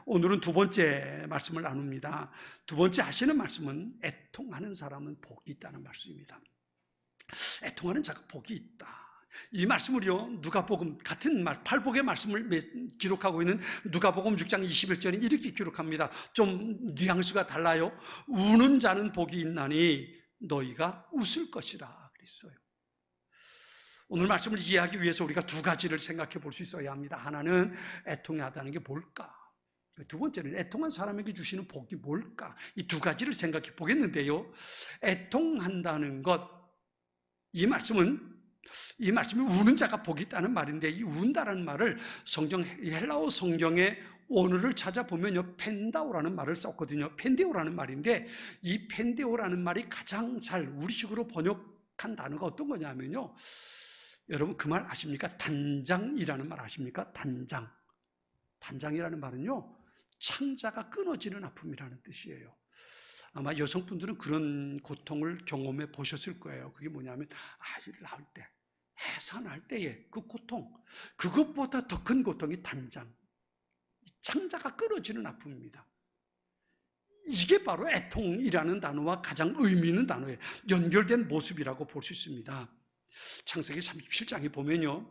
오늘은 두 번째 말씀을 나눕니다. 두 번째 하시는 말씀은 애통하는 사람은 복이 있다는 말씀입니다. 애통하는 자가 복이 있다. 이 말씀을요, 누가복음 같은 말, 팔복의 말씀을 기록하고 있는 누가복음 6장 21절에 이렇게 기록합니다. 좀 뉘앙스가 달라요. 우는 자는 복이 있나니 너희가 웃을 것이라 그랬어요. 오늘 말씀을 이해하기 위해서 우리가 두 가지를 생각해 볼 수 있어야 합니다. 하나는 애통하다는 게 뭘까? 두 번째는 애통한 사람에게 주시는 복이 뭘까? 이 두 가지를 생각해 보겠는데요. 애통한다는 것, 이 말씀이 우는 자가 복이 있다는 말인데, 이 운다라는 말을 헬라어 성경의 원어를 찾아보면요, 펜다오라는 말을 썼거든요. 펜데오라는 말인데, 이 펜데오라는 말이 가장 잘 우리식으로 번역한 단어가 어떤 거냐면요, 여러분 그 말 아십니까? 단장이라는 말 아십니까? 단장이라는 말은요, 창자가 끊어지는 아픔이라는 뜻이에요. 아마 여성분들은 그런 고통을 경험해 보셨을 거예요. 그게 뭐냐면 아이를 낳을 때, 해산할 때의 그 고통, 그것보다 더 큰 고통이 단장, 창자가 끊어지는 아픔입니다. 이게 바로 애통이라는 단어와 가장 의미 있는 단어에 연결된 모습이라고 볼 수 있습니다. 창세기 37장에 보면요,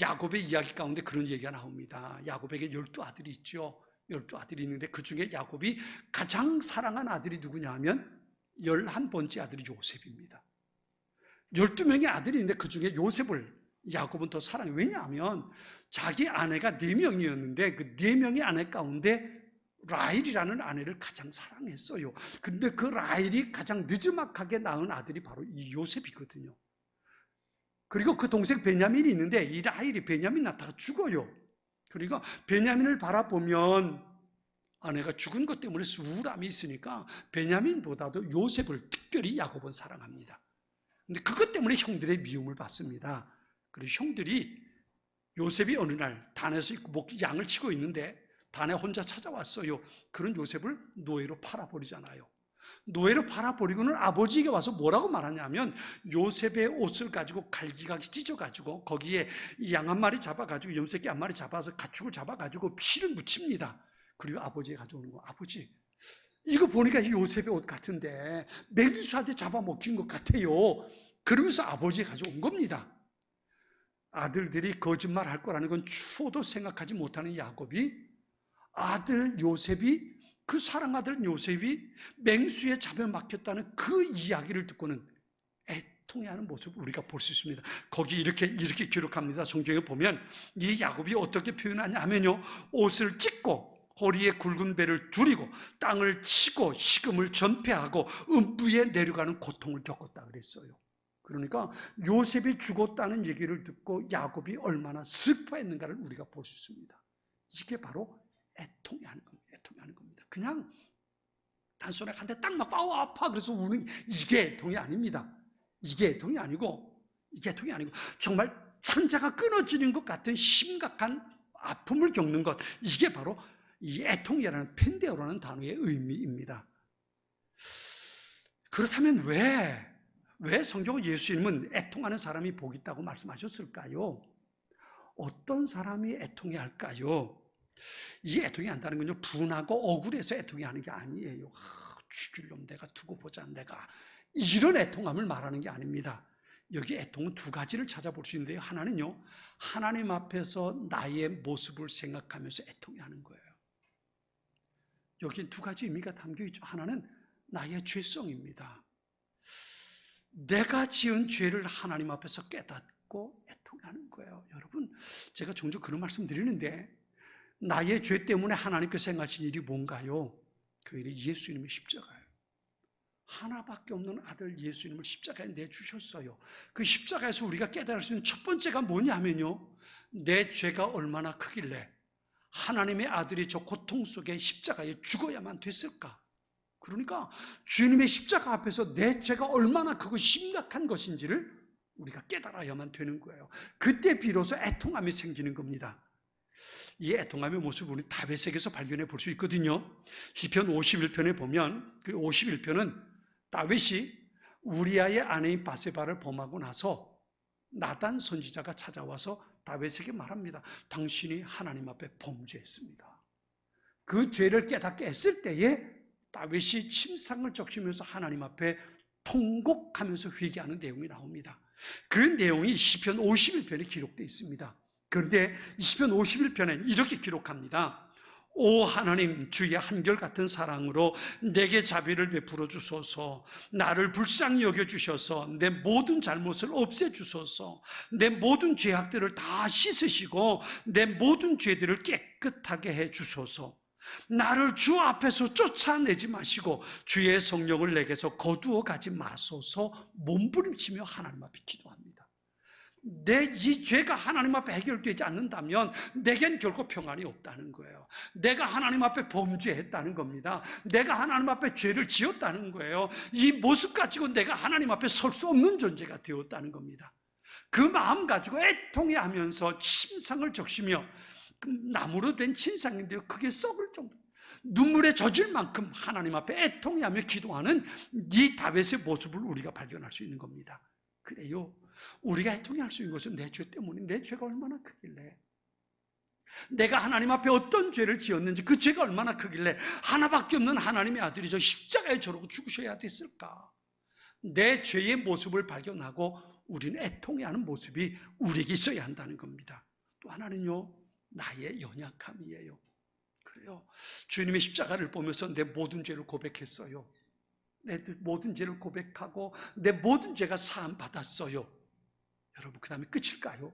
야곱의 이야기 가운데 그런 얘기가 나옵니다. 야곱에게 12아들이 있죠. 12아들이 있는데 그 중에 야곱이 가장 사랑한 아들이 누구냐 하면 11번째 아들이 요셉입니다. 12명의 아들이 있는데 그 중에 요셉을 야곱은 더 사랑해요. 왜냐하면 자기 아내가 4명이었는데 그 4명의 아내 가운데 라헬이라는 아내를 가장 사랑했어요. 근데 그 라헬이 가장 늦지막하게 낳은 아들이 바로 이 요셉이거든요. 그리고 그 동생 베냐민이 있는데 이 라헬이 베냐민 낳다가 죽어요. 그러니까 베냐민을 바라보면 아내가 죽은 것 때문에 우울함이 있으니까 베냐민보다도 요셉을 특별히 야곱은 사랑합니다. 근데 그것 때문에 형들의 미움을 받습니다. 그리고 형들이 요셉이 어느 날 단에서 양을 치고 있는데 단에 혼자 찾아왔어요. 그런 요셉을 노예로 팔아버리잖아요. 노예로 팔아버리고는 아버지에게 와서 뭐라고 말하냐면 요셉의 옷을 가지고 갈기갈기 찢어가지고 거기에 양 한 마리 잡아가지고 염색개 한 마리 잡아서 가축을 잡아가지고 피를 묻힙니다. 그리고 아버지에 가져오는 거. 아버지, 이거 보니까 요셉의 옷 같은데 맹수한테 잡아먹힌 것 같아요. 그러면서 아버지에 가져온 겁니다. 아들들이 거짓말할 거라는 건 추호도 생각하지 못하는 야곱이 아들 요셉이 그 사랑아들 요셉이 맹수에 잡혀먹혔다는 그 이야기를 듣고는 애통해하는 모습을 우리가 볼 수 있습니다. 거기 이렇게 기록합니다. 성경에 보면 이 야곱이 어떻게 표현하냐면요, 옷을 찢고 허리에 굵은 배를 두리고 땅을 치고 식음을 전폐하고 음부에 내려가는 고통을 겪었다 그랬어요. 그러니까 요셉이 죽었다는 얘기를 듣고 야곱이 얼마나 슬퍼했는가를 우리가 볼 수 있습니다. 이게 바로 애통해하는 겁니다. 애통해하는 겁니다. 그냥 단순하게 한 대 딱 맞고 아우 아파 그래서 우는 이게 애통이 아닙니다. 이게 애통이 아니고 정말 창자가 끊어지는 것 같은 심각한 아픔을 겪는 것, 이게 바로 이 애통이라는 펜데오라는 단어의 의미입니다. 그렇다면 왜 성경은 예수님은 애통하는 사람이 복이 있다고 말씀하셨을까요? 어떤 사람이 애통해야 할까요? 이 애통이 한다는 건요, 분하고 억울해서 애통이 하는 게 아니에요. 죽일 놈 내가 두고 보자, 내가 이런 애통함을 말하는 게 아닙니다. 여기 애통은 두 가지를 찾아볼 수 있는데요. 하나는요, 하나님 앞에서 나의 모습을 생각하면서 애통해하는 거예요. 여기에 두 가지 의미가 담겨 있죠. 하나는 나의 죄성입니다. 내가 지은 죄를 하나님 앞에서 깨닫고 애통하는 거예요. 여러분, 제가 종종 그런 말씀 드리는데 나의 죄 때문에 하나님께서 행하신 일이 뭔가요? 그 일이 예수님의 십자가예요. 하나밖에 없는 아들 예수님을 십자가에 내주셨어요. 그 십자가에서 우리가 깨달을 수 있는 첫 번째가 뭐냐면요, 내 죄가 얼마나 크길래 하나님의 아들이 저 고통 속에 십자가에 죽어야만 됐을까? 그러니까 주님의 십자가 앞에서 내 죄가 얼마나 크고 심각한 것인지를 우리가 깨달아야만 되는 거예요. 그때 비로소 애통함이 생기는 겁니다. 이 애통함의 모습을 우리 다윗에게서 발견해 볼 수 있거든요. 시편 51편에 보면 그 51편은 다윗이 우리아의 아내인 바세바를 범하고 나서 나단 선지자가 찾아와서 다윗에게 말합니다. 당신이 하나님 앞에 범죄했습니다. 그 죄를 깨닫게 했을 때에 다윗이 침상을 적시면서 하나님 앞에 통곡하면서 회개하는 내용이 나옵니다. 그 내용이 시편 51편에 기록되어 있습니다. 그런데 시편 51편엔 이렇게 기록합니다. 오 하나님, 주의 한결같은 사랑으로 내게 자비를 베풀어 주소서. 나를 불쌍히 여겨 주셔서 내 모든 잘못을 없애 주소서. 내 모든 죄악들을 다 씻으시고 내 모든 죄들을 깨끗하게 해 주소서. 나를 주 앞에서 쫓아내지 마시고 주의 성령을 내게서 거두어 가지 마소서. 몸부림치며 하나님 앞에 기도합니다. 내 이 죄가 하나님 앞에 해결되지 않는다면 내겐 결코 평안이 없다는 거예요. 내가 하나님 앞에 범죄했다는 겁니다. 내가 하나님 앞에 죄를 지었다는 거예요. 이 모습 가지고 내가 하나님 앞에 설 수 없는 존재가 되었다는 겁니다. 그 마음 가지고 애통해 하면서 침상을 적시며, 나무로 된 침상인데요, 그게 썩을 정도, 눈물에 젖을 만큼 하나님 앞에 애통해 하며 기도하는 이 다윗의 모습을 우리가 발견할 수 있는 겁니다. 그래요, 우리가 애통해 할 수 있는 것은 내 죄 때문에, 내 죄가 얼마나 크길래, 내가 하나님 앞에 어떤 죄를 지었는지, 그 죄가 얼마나 크길래 하나밖에 없는 하나님의 아들이 저 십자가에 저러고 죽으셔야 됐을까. 내 죄의 모습을 발견하고 우리는 애통해하는 모습이 우리에게 있어야 한다는 겁니다. 또 하나는요, 나의 연약함이에요. 그래요, 주님의 십자가를 보면서 내 모든 죄를 고백했어요. 내 모든 죄를 고백하고 내 모든 죄가 사함 받았어요. 여러분, 그 다음에 끝일까요?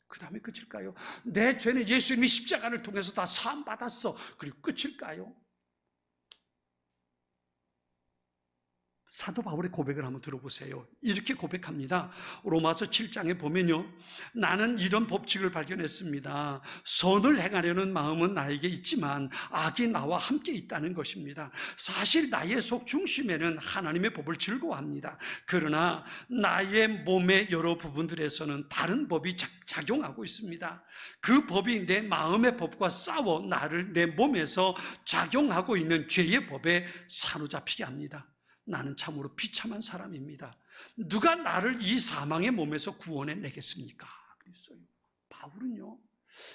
그 다음에 끝일까요? 내 죄는 예수님이 십자가를 통해서 다 사함 받았어. 그리고 끝일까요? 사도 바울의 고백을 한번 들어보세요. 이렇게 고백합니다. 로마서 7장에 보면요, 나는 이런 법칙을 발견했습니다. 선을 행하려는 마음은 나에게 있지만 악이 나와 함께 있다는 것입니다. 사실 나의 속 중심에는 하나님의 법을 즐거워합니다. 그러나 나의 몸의 여러 부분들에서는 다른 법이 작용하고 있습니다. 그 법이 내 마음의 법과 싸워 나를 내 몸에서 작용하고 있는 죄의 법에 사로잡히게 합니다. 나는 참으로 비참한 사람입니다. 누가 나를 이 사망의 몸에서 구원해 내겠습니까? 그랬어요. 바울은요,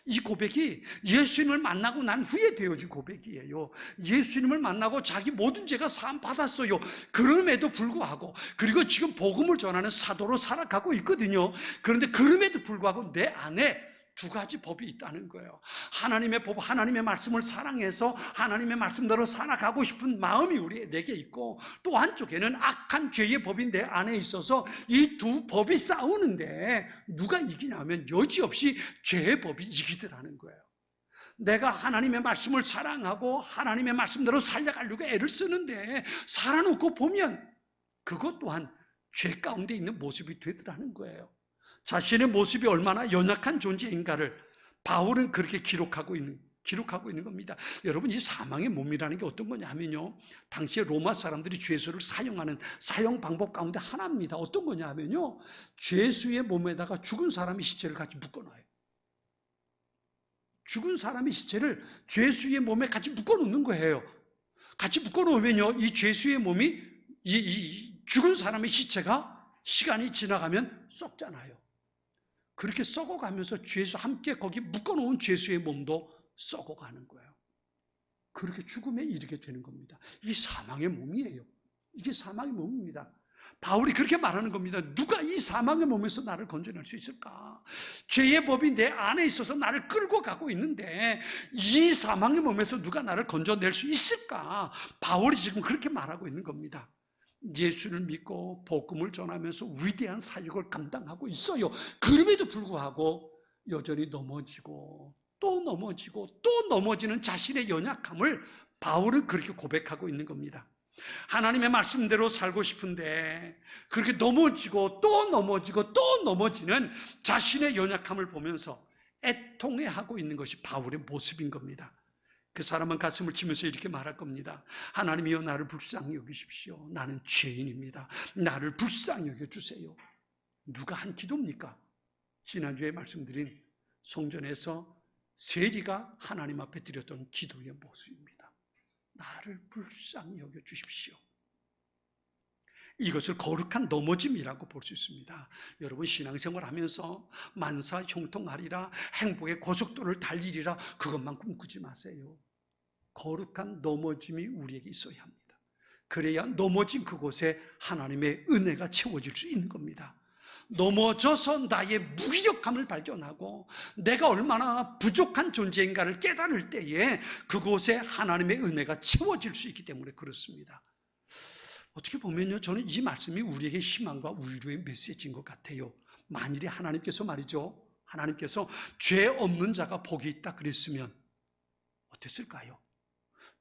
이 고백이 예수님을 만나고 난 후에 되어진 고백이에요. 예수님을 만나고 자기 모든 죄가 사함 받았어요. 그럼에도 불구하고, 그리고 지금 복음을 전하는 사도로 살아가고 있거든요. 그런데 그럼에도 불구하고 내 안에 두 가지 법이 있다는 거예요. 하나님의 법, 하나님의 말씀을 사랑해서 하나님의 말씀대로 살아가고 싶은 마음이 내게 있고, 또 한쪽에는 악한 죄의 법이 내 안에 있어서 이 두 법이 싸우는데 누가 이기냐면 여지없이 죄의 법이 이기더라는 거예요. 내가 하나님의 말씀을 사랑하고 하나님의 말씀대로 살려가려고 애를 쓰는데 살아놓고 보면 그것 또한 죄 가운데 있는 모습이 되더라는 거예요. 자신의 모습이 얼마나 연약한 존재인가를 바울은 그렇게 기록하고 있는 겁니다. 여러분, 이 사망의 몸이라는 게 어떤 거냐 하면요, 당시에 로마 사람들이 죄수를 사용하는 사용 방법 가운데 하나입니다. 어떤 거냐 하면요, 죄수의 몸에다가 죽은 사람의 시체를 같이 묶어놔요. 죽은 사람의 시체를 죄수의 몸에 같이 묶어놓는 거예요. 같이 묶어놓으면요, 이 죄수의 몸이 이 죽은 사람의 시체가 시간이 지나가면 썩잖아요. 그렇게 썩어가면서 죄수 함께 거기 묶어놓은 죄수의 몸도 썩어가는 거예요. 그렇게 죽음에 이르게 되는 겁니다. 이게 사망의 몸이에요. 이게 사망의 몸입니다. 바울이 그렇게 말하는 겁니다. 누가 이 사망의 몸에서 나를 건져낼 수 있을까? 죄의 법이 내 안에 있어서 나를 끌고 가고 있는데 이 사망의 몸에서 누가 나를 건져낼 수 있을까? 바울이 지금 그렇게 말하고 있는 겁니다. 예수를 믿고 복음을 전하면서 위대한 사역을 감당하고 있어요. 그럼에도 불구하고 여전히 넘어지고 또 넘어지고 또 넘어지는 자신의 연약함을 바울은 그렇게 고백하고 있는 겁니다. 하나님의 말씀대로 살고 싶은데 그렇게 넘어지고 또 넘어지고 또 넘어지는 자신의 연약함을 보면서 애통해하고 있는 것이 바울의 모습인 겁니다. 그 사람은 가슴을 치면서 이렇게 말할 겁니다. 하나님이여, 나를 불쌍히 여기십시오. 나는 죄인입니다. 나를 불쌍히 여겨주세요. 누가 한 기도입니까? 지난주에 말씀드린 성전에서 세리가 하나님 앞에 드렸던 기도의 모습입니다. 나를 불쌍히 여겨 주십시오. 이것을 거룩한 넘어짐이라고 볼 수 있습니다. 여러분, 신앙생활 하면서 만사 형통하리라, 행복의 고속도로를 달리리라, 그것만 꿈꾸지 마세요. 거룩한 넘어짐이 우리에게 있어야 합니다. 그래야 넘어진 그곳에 하나님의 은혜가 채워질 수 있는 겁니다. 넘어져서 나의 무기력함을 발견하고 내가 얼마나 부족한 존재인가를 깨달을 때에 그곳에 하나님의 은혜가 채워질 수 있기 때문에 그렇습니다. 어떻게 보면요, 저는 이 말씀이 우리에게 희망과 위로의 메시지인 것 같아요. 만일에 하나님께서 말이죠, 하나님께서 죄 없는 자가 복이 있다 그랬으면 어땠을까요?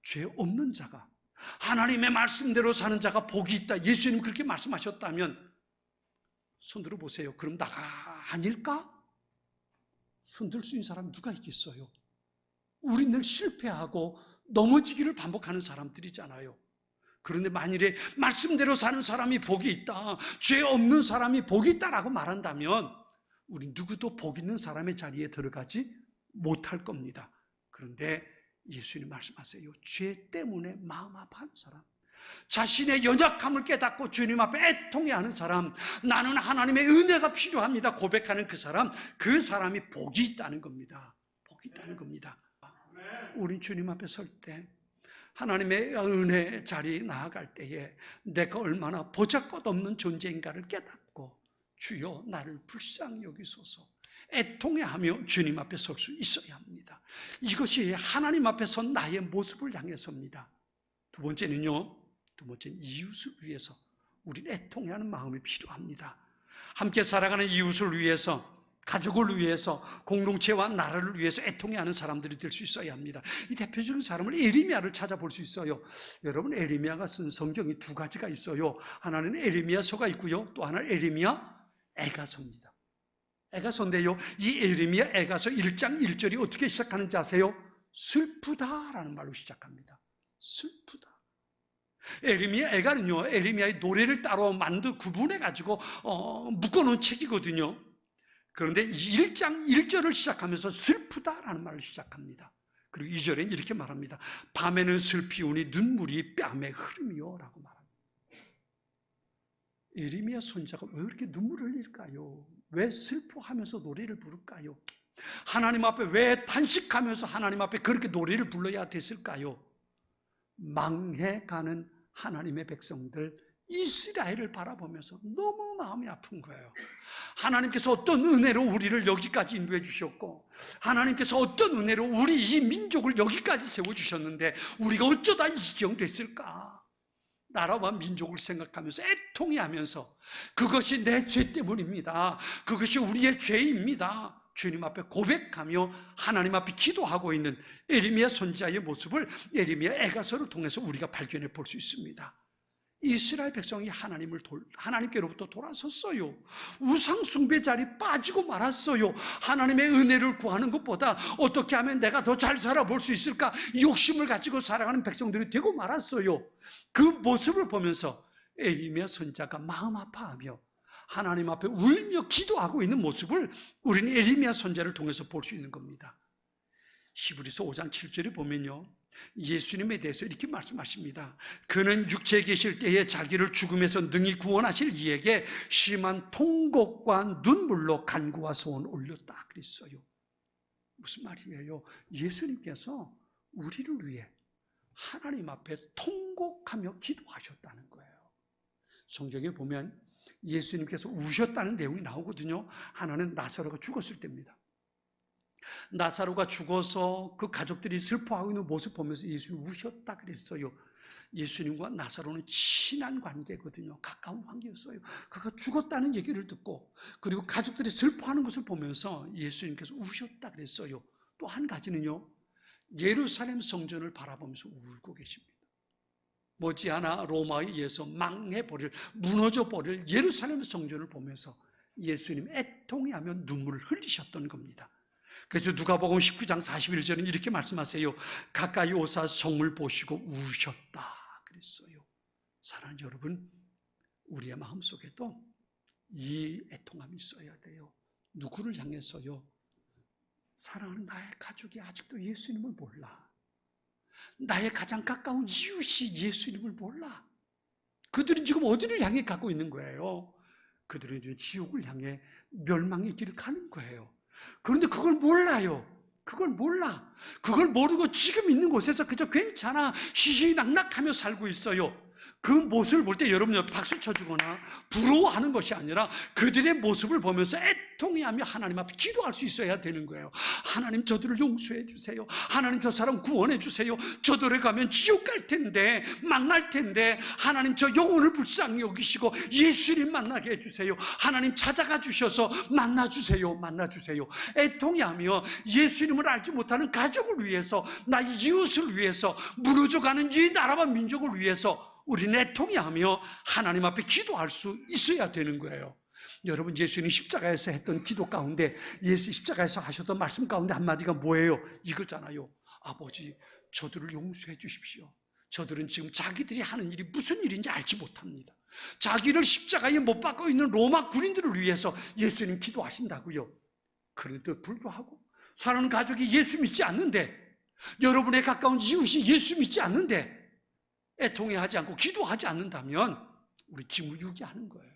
죄 없는 자가, 하나님의 말씀대로 사는 자가 복이 있다, 예수님 그렇게 말씀하셨다면 손들어 보세요. 그럼 나가 아닐까? 손들 수 있는 사람 누가 있겠어요? 우리 늘 실패하고 넘어지기를 반복하는 사람들이잖아요. 그런데 만일에 말씀대로 사는 사람이 복이 있다, 죄 없는 사람이 복이 있다라고 말한다면 우리 누구도 복 있는 사람의 자리에 들어가지 못할 겁니다. 그런데 예수님 말씀하세요. 죄 때문에 마음 아파하는 사람, 자신의 연약함을 깨닫고 주님 앞에 애통해하는 사람, 나는 하나님의 은혜가 필요합니다 고백하는 그 사람이 복이 있다는 겁니다. 복이 있다는 겁니다. 우리 주님 앞에 설 때, 하나님의 은혜 자리에 나아갈 때에 내가 얼마나 보잘것없는 존재인가를 깨닫고 주여 나를 불쌍히 여기소서 애통해하며 주님 앞에 설 수 있어야 합니다. 이것이 하나님 앞에 선 나의 모습을 향해서입니다. 두 번째는 이웃을 위해서 우리는 애통해하는 마음이 필요합니다. 함께 살아가는 이웃을 위해서, 가족을 위해서, 공동체와 나라를 위해서 애통해하는 사람들이 될 수 있어야 합니다. 이 대표적인 사람을 에레미야를 찾아볼 수 있어요. 여러분, 에레미야가 쓴 성경이 두 가지가 있어요. 하나는 에레미야서가 있고요, 또 하나는 에레미야 애가서입니다. 애가서인데요, 이 에레미야 애가서 1장 1절이 어떻게 시작하는지 아세요? 슬프다라는 말로 시작합니다. 슬프다. 에레미야 애가는요, 에레미야의 노래를 따로 구분해가지고 묶어놓은 책이거든요. 그런데 1장 1절을 시작하면서 슬프다라는 말을 시작합니다. 그리고 2절엔 이렇게 말합니다. 밤에는 슬피 우니 눈물이 뺨에 흐르며 라고 말합니다. 에레미야 선지자가 왜 그렇게 눈물을 흘릴까요? 왜 슬퍼하면서 노래를 부를까요? 하나님 앞에 왜 탄식하면서 하나님 앞에 그렇게 노래를 불러야 됐을까요? 망해가는 하나님의 백성들 이스라엘을 바라보면서 너무 마음이 아픈 거예요. 하나님께서 어떤 은혜로 우리를 여기까지 인도해 주셨고, 하나님께서 어떤 은혜로 우리 이 민족을 여기까지 세워주셨는데 우리가 어쩌다 이 지경 됐을까? 나라와 민족을 생각하면서 애통해하면서 그것이 내 죄 때문입니다, 그것이 우리의 죄입니다, 주님 앞에 고백하며 하나님 앞에 기도하고 있는 에레미야 선지자의 모습을 에레미야 애가서를 통해서 우리가 발견해 볼 수 있습니다. 이스라엘 백성이 하나님께로부터 돌아섰어요. 우상 숭배 자리 빠지고 말았어요. 하나님의 은혜를 구하는 것보다 어떻게 하면 내가 더 잘 살아볼 수 있을까 욕심을 가지고 살아가는 백성들이 되고 말았어요. 그 모습을 보면서 에레미야 선지자가 마음 아파하며 하나님 앞에 울며 기도하고 있는 모습을 우리는 에레미야 선지자를 통해서 볼 수 있는 겁니다. 히브리서 5장 7절에 보면요, 예수님에 대해서 이렇게 말씀하십니다. 그는 육체에 계실 때에 자기를 죽음에서 능히 구원하실 이에게 심한 통곡과 눈물로 간구와 소원 올렸다 그랬어요. 무슨 말이에요? 예수님께서 우리를 위해 하나님 앞에 통곡하며 기도하셨다는 거예요. 성경에 보면 예수님께서 우셨다는 내용이 나오거든요. 하나는 나사로가 죽었을 때입니다. 나사로가 죽어서 그 가족들이 슬퍼하고 있는 모습 보면서 예수님 우셨다 그랬어요. 예수님과 나사로는 친한 관계거든요. 가까운 관계였어요. 그가 죽었다는 얘기를 듣고 그리고 가족들이 슬퍼하는 것을 보면서 예수님께서 우셨다 그랬어요. 또 한 가지는요, 예루살렘 성전을 바라보면서 울고 계십니다. 머지않아 로마에 의해서 망해버릴, 무너져버릴 예루살렘 성전을 보면서 예수님 애통해하며 눈물을 흘리셨던 겁니다. 그래서 누가복음 19장 41절은 이렇게 말씀하세요. 가까이 오사 성을 보시고 우셨다 그랬어요. 사랑하는 여러분, 우리의 마음속에도 이 애통함이 있어야 돼요. 누구를 향해서요? 사랑하는 나의 가족이 아직도 예수님을 몰라. 나의 가장 가까운 이웃이 예수님을 몰라. 그들은 지금 어디를 향해 가고 있는 거예요? 그들은 지금 지옥을 향해 멸망의 길을 가는 거예요. 그런데 그걸 몰라요. 그걸 몰라. 그걸 모르고 지금 있는 곳에서 그저 괜찮아 희희낙낙하며 살고 있어요. 그 모습을 볼 때 여러분 박수 쳐주거나 부러워하는 것이 아니라 그들의 모습을 보면서 애통해하며 하나님 앞에 기도할 수 있어야 되는 거예요. 하나님, 저들을 용서해 주세요. 하나님, 저 사람 구원해 주세요. 저들에 가면 지옥 갈 텐데, 망할 텐데, 하나님, 저 영혼을 불쌍히 여기시고 예수님 만나게 해주세요. 하나님, 찾아가 주셔서 만나주세요. 만나주세요. 애통해하며 예수님을 알지 못하는 가족을 위해서, 나의 이웃을 위해서, 무너져가는 이 나라와 민족을 위해서 우리는 애통해하며 하나님 앞에 기도할 수 있어야 되는 거예요. 여러분, 예수님 십자가에서 했던 기도 가운데, 예수 십자가에서 하셨던 말씀 가운데 한마디가 뭐예요? 이거잖아요. 아버지, 저들을 용서해 주십시오. 저들은 지금 자기들이 하는 일이 무슨 일인지 알지 못합니다. 자기를 십자가에 못 박고 있는 로마 군인들을 위해서 예수님 기도하신다고요. 그런데도 불구하고 사랑하는 가족이 예수 믿지 않는데, 여러분의 가까운 이웃이 예수 믿지 않는데 애통해하지 않고 기도하지 않는다면 우리 기무유기하는 거예요.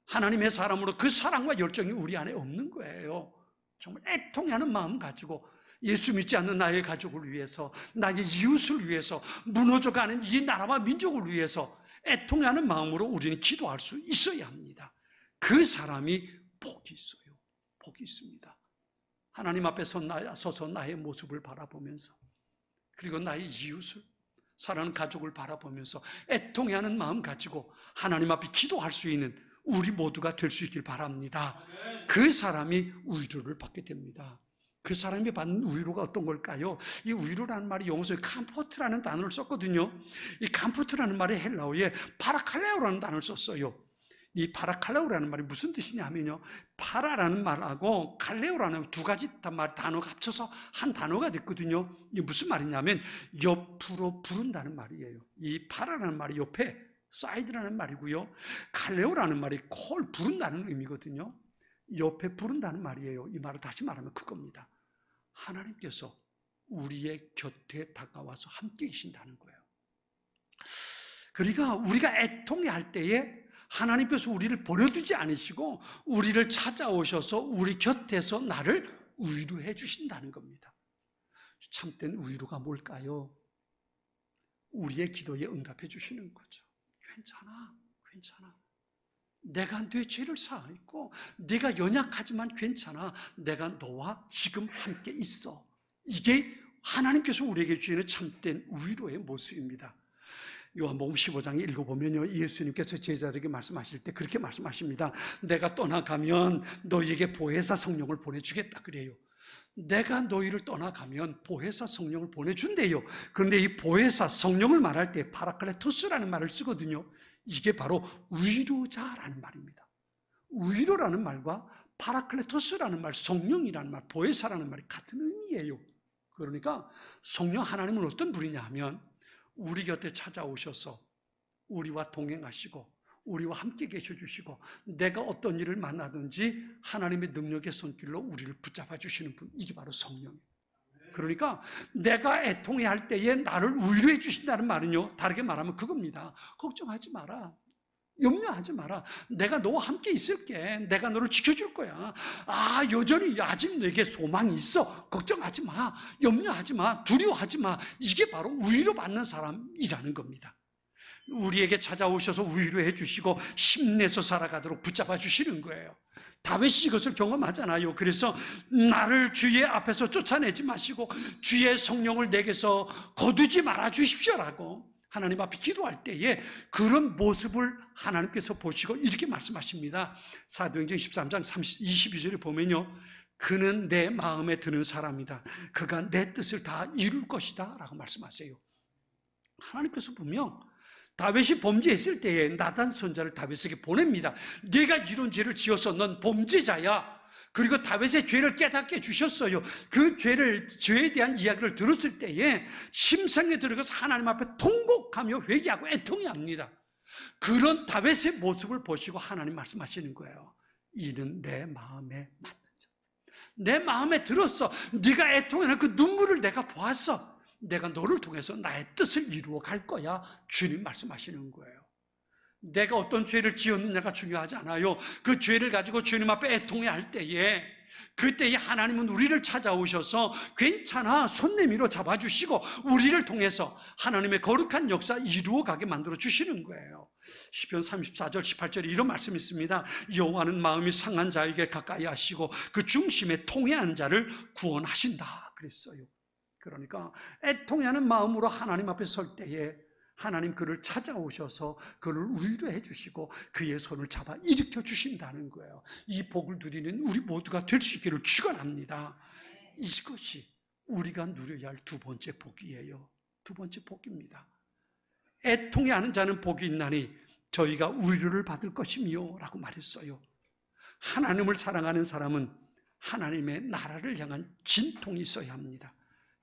하나님의 사람으로 그 사랑과 열정이 우리 안에 없는 거예요. 정말 애통해하는 마음 가지고 예수 믿지 않는 나의 가족을 위해서, 나의 이웃을 위해서, 무너져가는 이 나라와 민족을 위해서 애통해하는 마음으로 우리는 기도할 수 있어야 합니다. 그 사람이 복이 있어요. 복이 있습니다. 하나님 앞에 서서 나의 모습을 바라보면서, 그리고 나의 이웃을, 사랑하는 가족을 바라보면서 애통해하는 마음 가지고 하나님 앞에 기도할 수 있는 우리 모두가 될 수 있길 바랍니다. 그 사람이 위로를 받게 됩니다. 그 사람이 받는 위로가 어떤 걸까요? 이 위로라는 말이 영어에서 컴포트라는 단어를 썼거든요. 이 컴포트라는 말이 헬라어에 파라칼레오라는 단어를 썼어요. 이 파라칼레오라는 말이 무슨 뜻이냐 하면요, 파라라는 말하고 칼레오라는 두 가지 단어가 합쳐서 한 단어가 됐거든요. 이게 무슨 말이냐면 옆으로 부른다는 말이에요. 이 파라라는 말이 옆에, 사이드라는 말이고요, 칼레오라는 말이 콜, 부른다는 의미거든요. 옆에 부른다는 말이에요. 이 말을 다시 말하면 그겁니다. 하나님께서 우리의 곁에 다가와서 함께 계신다는 거예요. 그러니까 우리가 애통해할 때에 하나님께서 우리를 버려두지 않으시고 우리를 찾아오셔서 우리 곁에서 나를 위로해 주신다는 겁니다. 참된 위로가 뭘까요? 우리의 기도에 응답해 주시는 거죠. 괜찮아, 괜찮아. 내가 네 죄를 사하였고 네가 연약하지만 괜찮아. 내가 너와 지금 함께 있어. 이게 하나님께서 우리에게 주시는 참된 위로의 모습입니다. 요한복음 15장에 읽어보면요, 예수님께서 제자들에게 말씀하실 때 그렇게 말씀하십니다. 내가 떠나가면 너희에게 보혜사 성령을 보내주겠다 그래요. 내가 너희를 떠나가면 보혜사 성령을 보내준대요. 그런데 이 보혜사 성령을 말할 때 파라클레토스라는 말을 쓰거든요. 이게 바로 위로자라는 말입니다. 위로라는 말과 파라클레토스라는 말, 성령이라는 말, 보혜사라는 말이 같은 의미예요. 그러니까 성령 하나님은 어떤 분이냐 하면 우리 곁에 찾아오셔서 우리와 동행하시고 우리와 함께 계셔주시고 내가 어떤 일을 만나든지 하나님의 능력의 손길로 우리를 붙잡아 주시는 분, 이게 바로 성령이에요. 그러니까 내가 애통해할 때에 나를 위로해 주신다는 말은요, 다르게 말하면 그겁니다. 걱정하지 마라, 염려하지 마라. 내가 너와 함께 있을게. 내가 너를 지켜줄 거야. 여전히 아직 내게 소망이 있어. 걱정하지 마. 염려하지 마. 두려워하지 마. 이게 바로 위로받는 사람이라는 겁니다. 우리에게 찾아오셔서 위로해 주시고 힘내서 살아가도록 붙잡아 주시는 거예요. 다윗이 이것을 경험하잖아요. 그래서 나를 주의 앞에서 쫓아내지 마시고 주의 성령을 내게서 거두지 말아 주십시오라고 하나님 앞에 기도할 때에 그런 모습을 하나님께서 보시고 이렇게 말씀하십니다. 사도행전 13장 22절에 보면요, 그는 내 마음에 드는 사람이다. 그가 내 뜻을 다 이룰 것이다 라고 말씀하세요. 하나님께서 분명 다윗이 범죄했을 때에 나단 선자를 다윗에게 보냅니다. 네가 이런 죄를 지어서 넌 범죄자야. 그리고 다윗의 죄를 깨닫게 해주셨어요. 그 죄에 대한 이야기를 들었을 때에 심성에 들어가서 하나님 앞에 통곡하며 회개하고 애통해합니다. 그런 다윗의 모습을 보시고 하나님 말씀하시는 거예요. 이는 내 마음에 맞는 자. 내 마음에 들었어. 네가 애통하는 그 눈물을 내가 보았어. 내가 너를 통해서 나의 뜻을 이루어 갈 거야. 주님 말씀하시는 거예요. 내가 어떤 죄를 지었느냐가 중요하지 않아요. 그 죄를 가지고 주님 앞에 애통해할 때에, 그때에 하나님은 우리를 찾아오셔서 괜찮아, 손 내밀어 잡아주시고 우리를 통해서 하나님의 거룩한 역사 이루어가게 만들어 주시는 거예요. 시편 34절 18절에 이런 말씀이 있습니다. 여호와는 마음이 상한 자에게 가까이 하시고 그 중심에 통회한 자를 구원하신다 그랬어요. 그러니까 애통하는 마음으로 하나님 앞에 설 때에 하나님 그를 찾아오셔서 그를 위로해 주시고 그의 손을 잡아 일으켜 주신다는 거예요. 이 복을 누리는 우리 모두가 될 수 있기를 축원합니다. 이것이 우리가 누려야 할 두 번째 복이에요. 두 번째 복입니다. 애통해 하는 자는 복이 있나니 저희가 위로를 받을 것이며 라고 말했어요. 하나님을 사랑하는 사람은 하나님의 나라를 향한 진통이 있어야 합니다.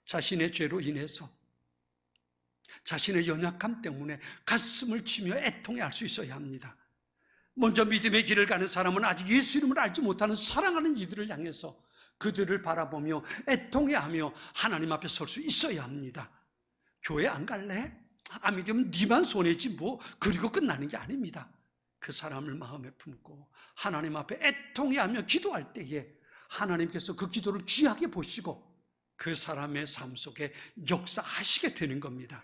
자신의 죄로 인해서, 자신의 연약함 때문에 가슴을 치며 애통해 할 수 있어야 합니다. 먼저 믿음의 길을 가는 사람은 아직 예수 이름을 알지 못하는 사랑하는 이들을 향해서 그들을 바라보며 애통해하며 하나님 앞에 설 수 있어야 합니다. 교회 안 갈래? 안 믿으면 네만 손해지 뭐, 그리고 끝나는 게 아닙니다. 그 사람을 마음에 품고 하나님 앞에 애통해하며 기도할 때에 하나님께서 그 기도를 귀하게 보시고 그 사람의 삶 속에 역사하시게 되는 겁니다.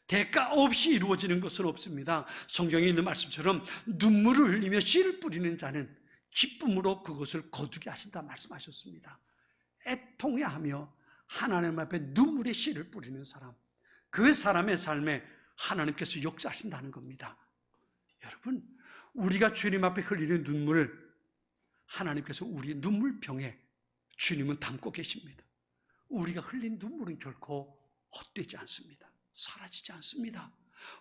대가 없이 이루어지는 것은 없습니다. 성경에 있는 말씀처럼 눈물을 흘리며 씨를 뿌리는 자는 기쁨으로 그것을 거두게 하신다 말씀하셨습니다. 애통해하며 하나님 앞에 눈물의 씨를 뿌리는 사람, 그 사람의 삶에 하나님께서 역사하신다는 겁니다. 여러분, 우리가 주님 앞에 흘리는 눈물을 하나님께서 우리의 눈물병에 주님은 담고 계십니다. 우리가 흘린 눈물은 결코 헛되지 않습니다. 사라지지 않습니다.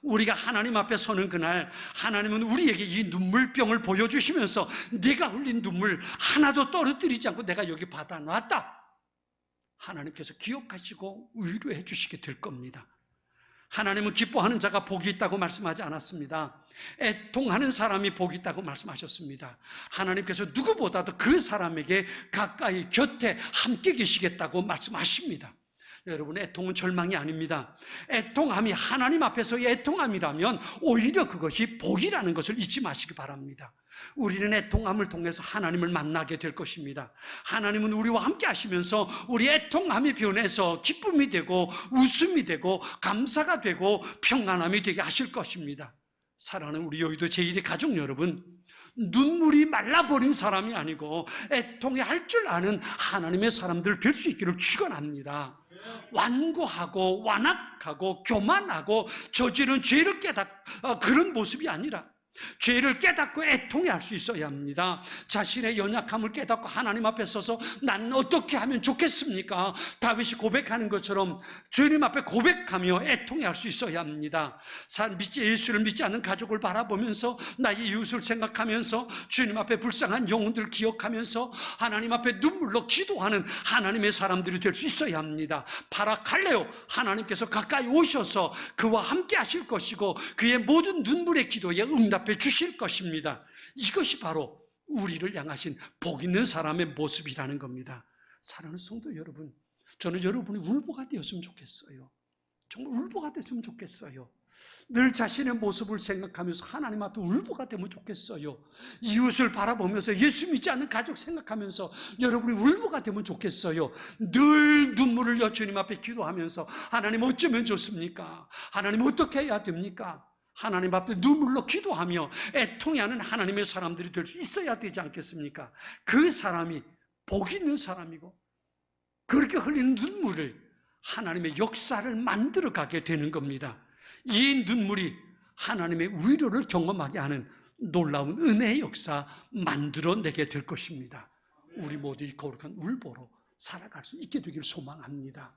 우리가 하나님 앞에 서는 그날 하나님은 우리에게 이 눈물병을 보여주시면서 네가 흘린 눈물 하나도 떨어뜨리지 않고 내가 여기 받아놨다, 하나님께서 기억하시고 위로해 주시게 될 겁니다. 하나님은 기뻐하는 자가 복이 있다고 말씀하지 않았습니다. 애통하는 사람이 복이 있다고 말씀하셨습니다. 하나님께서 누구보다도 그 사람에게 가까이 곁에 함께 계시겠다고 말씀하십니다. 여러분, 애통은 절망이 아닙니다. 애통함이 하나님 앞에서의 애통함이라면 오히려 그것이 복이라는 것을 잊지 마시기 바랍니다. 우리는 애통함을 통해서 하나님을 만나게 될 것입니다. 하나님은 우리와 함께 하시면서 우리 애통함이 변해서 기쁨이 되고 웃음이 되고 감사가 되고 평안함이 되게 하실 것입니다. 사랑하는 우리 여의도 제1의 가족 여러분, 눈물이 말라버린 사람이 아니고 애통해 할 줄 아는 하나님의 사람들 될 수 있기를 축원합니다. 완고하고 완악하고 교만하고 저지른 죄를 그런 모습이 아니라 죄를 깨닫고 애통해 할 수 있어야 합니다. 자신의 연약함을 깨닫고 하나님 앞에 서서 나는 어떻게 하면 좋겠습니까? 다윗이 고백하는 것처럼 주님 앞에 고백하며 애통해 할 수 있어야 합니다. 예수를 믿지 않는 가족을 바라보면서 나의 이웃을 생각하면서 주님 앞에 불쌍한 영혼들 기억하면서 하나님 앞에 눈물로 기도하는 하나님의 사람들이 될 수 있어야 합니다. 바라칼레오, 하나님께서 가까이 오셔서 그와 함께 하실 것이고 그의 모든 눈물의 기도에 응답해 주실 것입니다. 이것이 바로 우리를 향하신 복 있는 사람의 모습이라는 겁니다. 사랑하는 성도 여러분, 저는 여러분이 울보가 되었으면 좋겠어요. 정말 울보가 됐으면 좋겠어요. 늘 자신의 모습을 생각하면서 하나님 앞에 울보가 되면 좋겠어요. 이웃을 바라보면서 예수 믿지 않는 가족 생각하면서 여러분이 울보가 되면 좋겠어요. 늘 눈물을 흘려 주님 앞에 기도하면서 하나님 어쩌면 좋습니까? 하나님 어떻게 해야 됩니까? 하나님 앞에 눈물로 기도하며 애통해하는 하나님의 사람들이 될 수 있어야 되지 않겠습니까? 그 사람이 복 있는 사람이고 그렇게 흘리는 눈물을 하나님의 역사를 만들어가게 되는 겁니다. 이 눈물이 하나님의 위로를 경험하게 하는 놀라운 은혜의 역사 만들어내게 될 것입니다. 우리 모두 이 거룩한 울보로 살아갈 수 있게 되기를 소망합니다.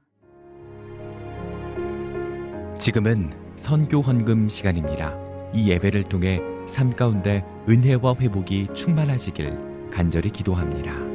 지금은 선교 헌금 시간입니다. 이 예배를 통해 삶 가운데 은혜와 회복이 충만하시길 간절히 기도합니다.